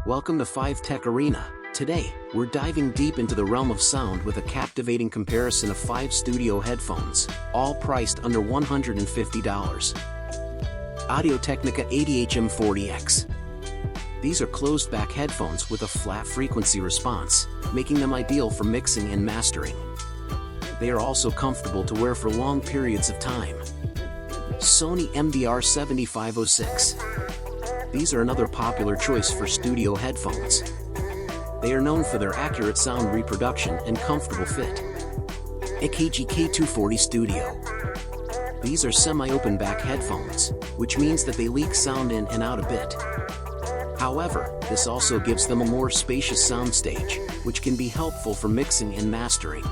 Welcome to 5 Tech Arena. Today, we're diving deep into the realm of sound with a captivating comparison of 5 studio headphones, all priced under $150. Audio-Technica ATH-M40x. These are closed-back headphones with a flat frequency response, making them ideal for mixing and mastering. They are also comfortable to wear for long periods of time. Sony MBR7506. These are another popular choice for studio headphones. They are known for their accurate sound reproduction and comfortable fit. AKG K240 Studio. These are semi-open back headphones, which means that they leak sound in and out a bit. However, this also gives them a more spacious soundstage, which can be helpful for mixing and mastering.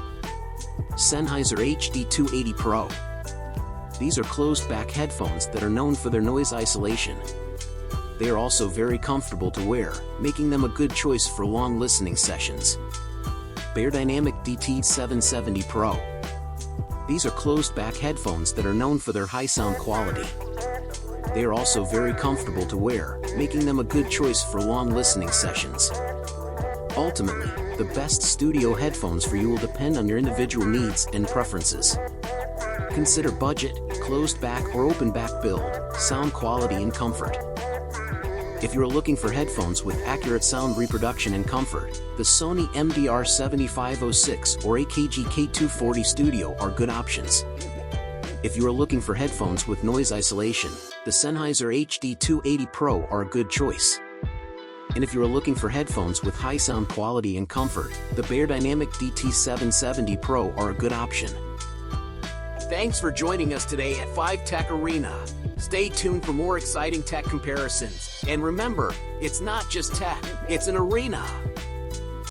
Sennheiser HD280 Pro. These are closed-back headphones that are known for their noise isolation. They are also very comfortable to wear, making them a good choice for long listening sessions. Beyerdynamic DT 770 Pro. These are closed-back headphones that are known for their high sound quality. They are also very comfortable to wear, making them a good choice for long listening sessions. Ultimately, the best studio headphones for you will depend on your individual needs and preferences. Consider budget, closed back or open back build, sound quality and comfort. If you are looking for headphones with accurate sound reproduction and comfort, the Sony MDR7506 or AKG K240 Studio are good options. If you are looking for headphones with noise isolation, the Sennheiser HD280 Pro are a good choice. And if you are looking for headphones with high sound quality and comfort, the Beyerdynamic DT 770 Pro are a good option. Thanks for joining us today at 5 Tech Arena. Stay tuned for more exciting tech comparisons. And remember, it's not just tech, it's an arena.